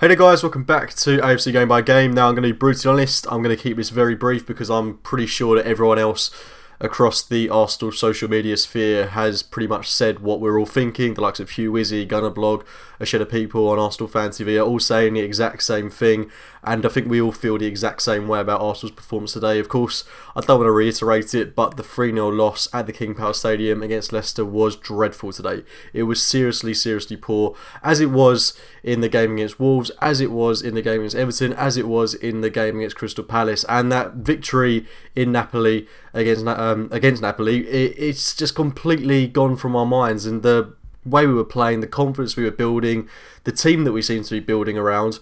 Hey there guys, welcome back to AFC Game by Game. Now I'm going to be brutally honest, I'm going to keep this very brief because I'm pretty sure that everyone else across the Arsenal social media sphere has pretty much said what we're all thinking. The likes of Hugh Wizzy, Gunner Blog, a shed of people on Arsenal Fan TV are all saying the exact same thing, and I think we all feel the exact same way about Arsenal's performance today. Of course, I don't want to reiterate it, but the 3-0 loss at the King Power Stadium against Leicester was dreadful today. It was seriously poor, as it was in the game against Wolves, as it was in the game against Everton, as it was in the game against Crystal Palace, and that victory in Napoli against Napoli, it's just completely gone from our minds, and the way we were playing, the confidence we were building, the team that we seem to be building around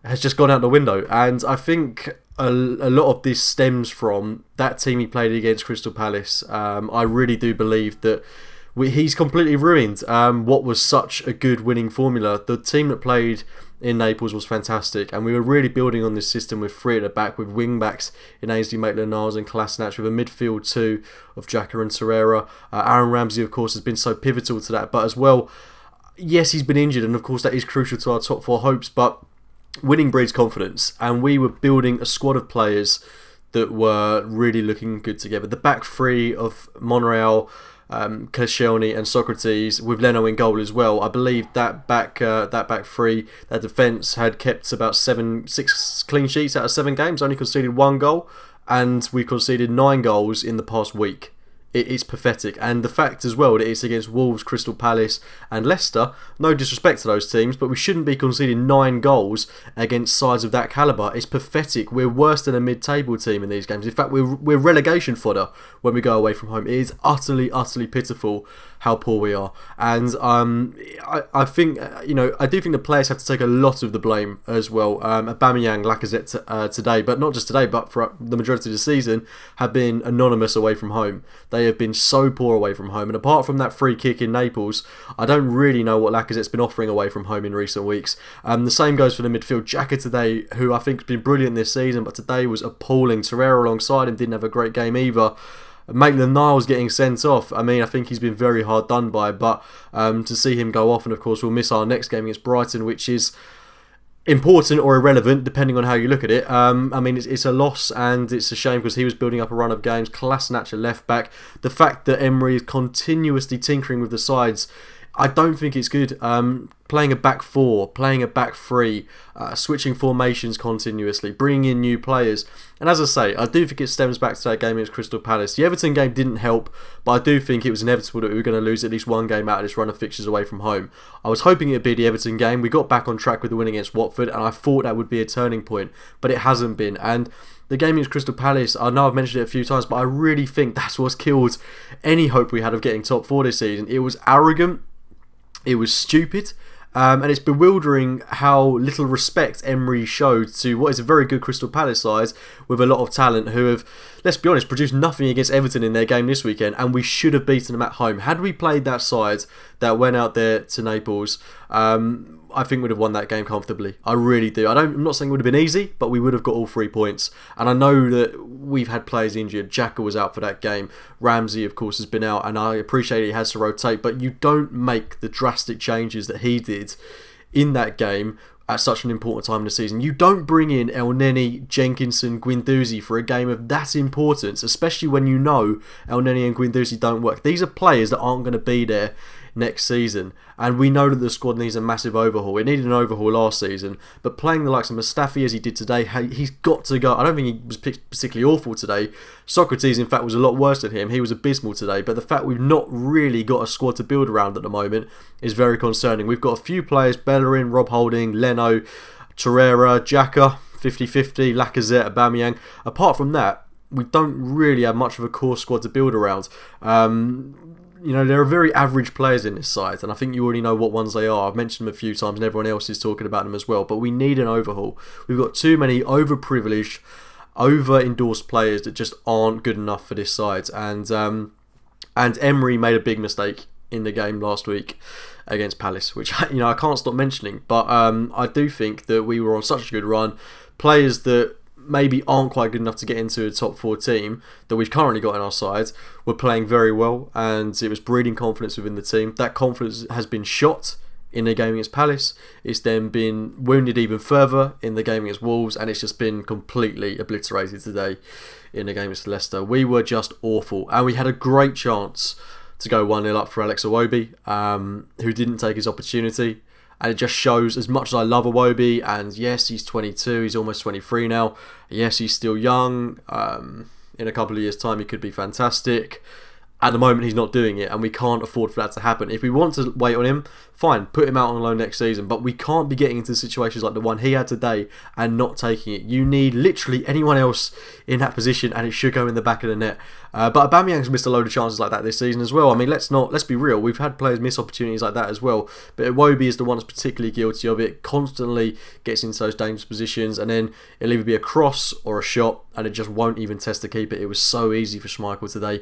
has just gone out the window. And I think a lot of this stems from that team he played against Crystal Palace. I really do believe that he's completely ruined what was such a good winning formula. The team that played in Naples was fantastic, and we were really building on this system with three at the back, with wing backs in Ainsley Maitland-Niles and Kolasinac, with a midfield two of Xhaka and Torreira. Aaron Ramsey, of course, has been so pivotal to that, but as well, yes, he's been injured, and of course that is crucial to our top four hopes, but winning breeds confidence, and we were building a squad of players that were really looking good together. The back three of Monreal, Koscielny and Socrates, with Leno in goal as well. I believe that back three, that defence had kept about 6 clean sheets out of 7 games, only conceded 1 goal, and we conceded 9 goals in the past week. It's pathetic, and the fact as well that it's against Wolves, Crystal Palace and Leicester, no disrespect to those teams, but we shouldn't be conceding 9 goals against sides of that calibre. It's pathetic. We're worse than a mid-table team in these games. In fact, we're relegation fodder when we go away from home. It is utterly pitiful how poor we are, and I think, I do think the players have to take a lot of the blame as well. Aubameyang, Lacazette today, but not just today, but for the majority of the season, have been anonymous away from home. They have been so poor away from home, and apart from that free kick in Naples, I don't really know what Lacazette's been offering away from home in recent weeks. The same goes for the midfield. Xhaka today, who I think has been brilliant this season, but today was appalling. Torreira alongside him didn't have a great game either. Maitland-Niles getting sent off. I mean, I think he's been very hard done by, but to see him go off, and of course we'll miss our next game against Brighton, which is important or irrelevant depending on how you look at it. I mean, it's a loss, and it's a shame because he was building up a run of games. Kolasinac at left back. The fact that Emery is continuously tinkering with the sides, I don't think it's good. Playing a back four, playing a back three, switching formations continuously, bringing in new players. And as I say, I do think it stems back to that game against Crystal Palace. The Everton game didn't help, but I do think it was inevitable that we were going to lose at least one game out of this run of fixtures away from home. I was hoping it would be the Everton game. We got back on track with the win against Watford, and I thought that would be a turning point, but it hasn't been. And the game against Crystal Palace, I know I've mentioned it a few times, but I really think that's what's killed any hope we had of getting top 4 this season. It was arrogant. It was stupid, and it's bewildering how little respect Emery showed to what is a very good Crystal Palace side with a lot of talent who have, let's be honest, produced nothing against Everton in their game this weekend, and we should have beaten them at home. Had we played that side that went out there to Naples, I think we'd have won that game comfortably. I really do. I'm not saying it would have been easy, but we would have got all 3 points. And I know that we've had players injured. Xhaka was out for that game. Ramsey, of course, has been out, and I appreciate he has to rotate, but you don't make the drastic changes that he did in that game at such an important time in the season. You don't bring in El Neni, Jenkinson, Guendouzi for a game of that importance, especially when you know El Neni and Guendouzi don't work. These are players that aren't going to be there next season, and we know that the squad needs a massive overhaul. It needed an overhaul last season, but playing the likes of Mustafi as he did today, he's got to go. I don't think he was particularly awful today. Socrates, in fact, was a lot worse than him. He was abysmal today, but the fact we've not really got a squad to build around at the moment is very concerning. We've got a few players: Bellerin, Rob Holding, Leno, Torreira, Xhaka, 50-50, Lacazette, Aubameyang. Apart from that, we don't really have much of a core squad to build around. There are very average players in this side, and I think you already know what ones they are. I've mentioned them a few times, and everyone else is talking about them as well, but we need an overhaul. We've got too many overprivileged, over-endorsed players that just aren't good enough for this side, and Emery made a big mistake in the game last week against Palace, which I can't stop mentioning, but I do think that we were on such a good run. Players that maybe aren't quite good enough to get into a top 4 team that we've currently got in our side were playing very well, and it was breeding confidence within the team. That confidence has been shot in the game against Palace. It's then been wounded even further in the game against Wolves, and it's just been completely obliterated today in the game against Leicester. We were just awful, and we had a great chance to go 1-0 up for Alex Iwobi, who didn't take his opportunity. And it just shows, as much as I love Iwobi, and yes, he's 22, he's almost 23 now. Yes, he's still young. In a couple of years' time, he could be fantastic. At the moment, he's not doing it, and we can't afford for that to happen. If we want to wait on him, fine, put him out on loan next season. But we can't be getting into situations like the one he had today and not taking it. You need literally anyone else in that position, and it should go in the back of the net. But Aubameyang's missed a load of chances like that this season as well. I mean, let's be real. We've had players miss opportunities like that as well. But Iwobi is the one that's particularly guilty of it. Constantly gets into those dangerous positions, and then it'll either be a cross or a shot, and it just won't even test to keep it. It was so easy for Schmeichel today.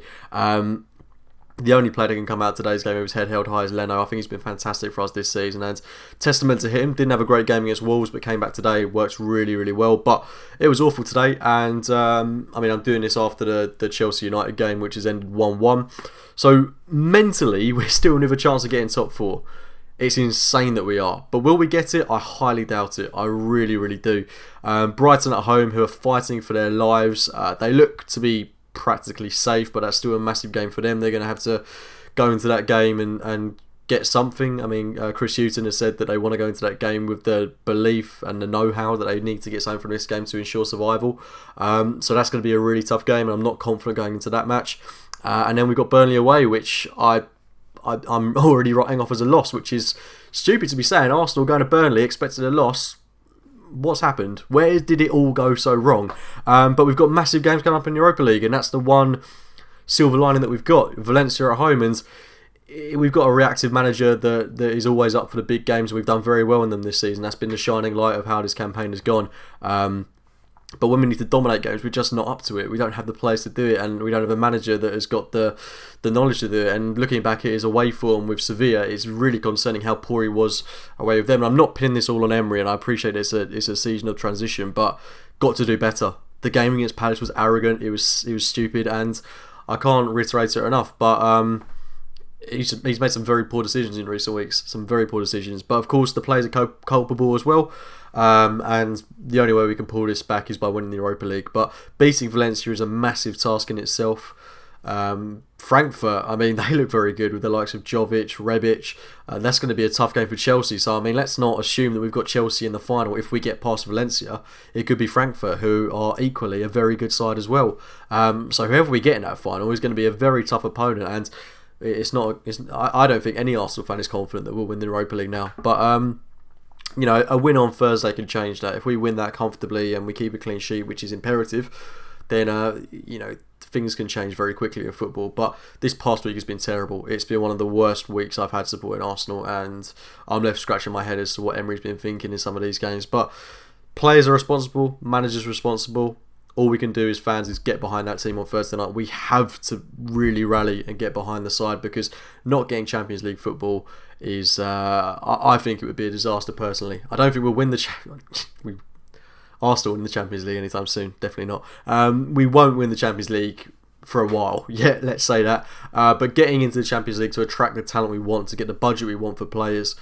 The only player that can come out today's game with his head held high is Leno. I think he's been fantastic for us this season, and testament to him. Didn't have a great game against Wolves, but came back today. Works really, really well. But it was awful today, and I mean, I'm doing this after the Chelsea United game, which has ended 1-1. So mentally, we're still with a chance of getting top 4. It's insane that we are. But will we get it? I highly doubt it. I really, really do. Brighton at home, who are fighting for their lives. They look to be practically safe, but that's still a massive game for them. They're going to have to go into that game and get something. I mean, Chris Hughton has said that they want to go into that game with the belief and the know-how that they need to get something from this game to ensure survival. So that's going to be a really tough game, and I'm not confident going into that match. And then we've got Burnley away, which I'm already writing off as a loss, which is stupid to be saying. Arsenal going to Burnley expected a loss. What's happened? Where did it all go so wrong? But we've got massive games coming up in Europa League, and that's the one silver lining that we've got. Valencia at home, and we've got a reactive manager that is always up for the big games. We've done very well in them this season. That's been the shining light of how this campaign has gone. But when we need to dominate games, we're just not up to it. We don't have the players to do it, and we don't have a manager that has got the knowledge to do it. And looking back at his away form with Sevilla, it's really concerning how poor he was away with them. And I'm not pinning this all on Emery, and I appreciate it's a season of transition, but got to do better. The game against Palace was arrogant. It was stupid, and I can't reiterate it enough. But he's made some very poor decisions in recent weeks. Some very poor decisions. But of course, the players are culpable as well. And the only way we can pull this back is by winning the Europa League. But beating Valencia is a massive task in itself. Frankfurt, I mean, they look very good with the likes of Jovic, Rebic. That's going to be a tough game for Chelsea. So, I mean, let's not assume that we've got Chelsea in the final. If we get past Valencia, it could be Frankfurt, who are equally a very good side as well. So whoever we get in that final is going to be a very tough opponent. And I don't think any Arsenal fan is confident that we'll win the Europa League now. But you know, a win on Thursday can change that. If we win that comfortably and we keep a clean sheet, which is imperative, then you know, things can change very quickly in football. But this past week has been terrible. It's been one of the worst weeks I've had supporting Arsenal, and I'm left scratching my head as to what Emery's been thinking in some of these games. But players are responsible, managers responsible. All we can do as fans is get behind that team on Thursday night. We have to really rally and get behind the side, because not getting Champions League football is, I think it would be a disaster personally. I don't think we'll win Arsenal win the Champions League anytime soon. Definitely not. We won't win the Champions League for a while. Yeah, let's say that. But getting into the Champions League to attract the talent we want, to get the budget we want for players,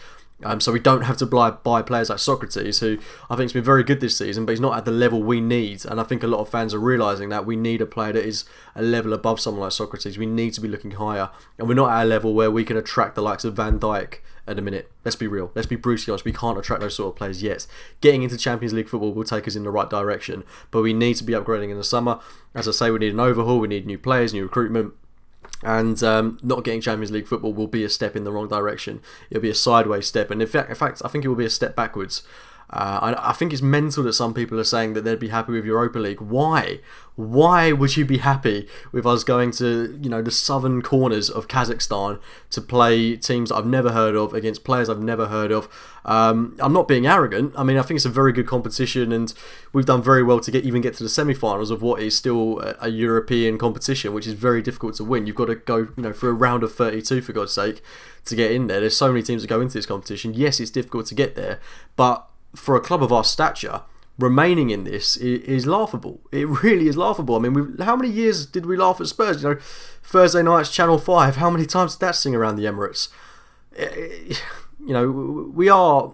so we don't have to buy players like Socrates, who I think has been very good this season, but he's not at the level we need. And I think a lot of fans are realising that we need a player that is a level above someone like Socrates. We need to be looking higher, and we're not at a level where we can attract the likes of Van Dijk at the minute. Let's be real. Let's be brutally honest. We can't attract those sort of players yet. Getting into Champions League football will take us in the right direction, but we need to be upgrading in the summer. As I say, we need an overhaul. We need new players, new recruitment. And not getting Champions League football will be a step in the wrong direction. It'll be a sideways step, and in fact, I think it will be a step backwards. I think it's mental that some people are saying that they'd be happy with Europa League. Why? Why would you be happy with us going to, you know, the southern corners of Kazakhstan to play teams that I've never heard of against players I've never heard of? I'm not being arrogant. I mean, I think it's a very good competition, and we've done very well to even get to the semi-finals of what is still a European competition, which is very difficult to win. You've got to go, you know, for a round of 32, for God's sake, to get in there. There's so many teams that go into this competition. Yes, it's difficult to get there, but for a club of our stature, remaining in this is laughable. It really is laughable. I mean, how many years did we laugh at Spurs? You know, Thursday nights, Channel 5, how many times did that sing around the Emirates? you know, we are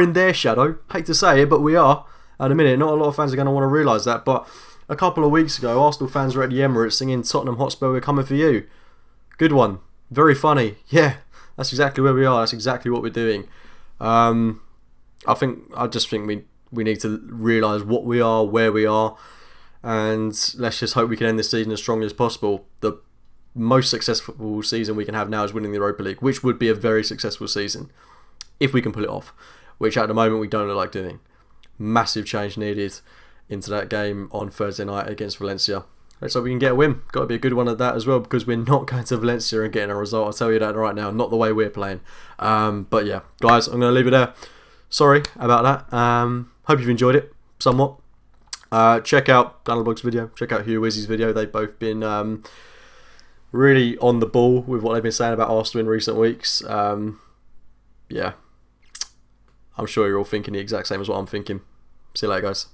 in their shadow. Hate to say it, but we are at a minute. Not a lot of fans are going to want to realise that, but a couple of weeks ago, Arsenal fans were at the Emirates singing "Tottenham Hotspur, we're coming for you." Good one, very funny. Yeah, that's exactly where we are. That's exactly what we're doing. I just think we need to realise what we are, where we are, and let's just hope we can end this season as strongly as possible. The most successful season we can have now is winning the Europa League, which would be a very successful season if we can pull it off, which at the moment we don't look like doing. Massive change needed into that game on Thursday night against Valencia. Let's hope we can get a win. Got to be a good one at that as well, because we're not going to Valencia and getting a result. I'll tell you that right now. Not the way we're playing. But yeah, guys, I'm going to leave it there. Sorry about that. Hope you've enjoyed it somewhat. Check out Bottlejob video. Check out Hugh Wizzy's video. They've both been really on the ball with what they've been saying about Arsenal in recent weeks. Yeah, I'm sure you're all thinking the exact same as what I'm thinking. See you later, guys.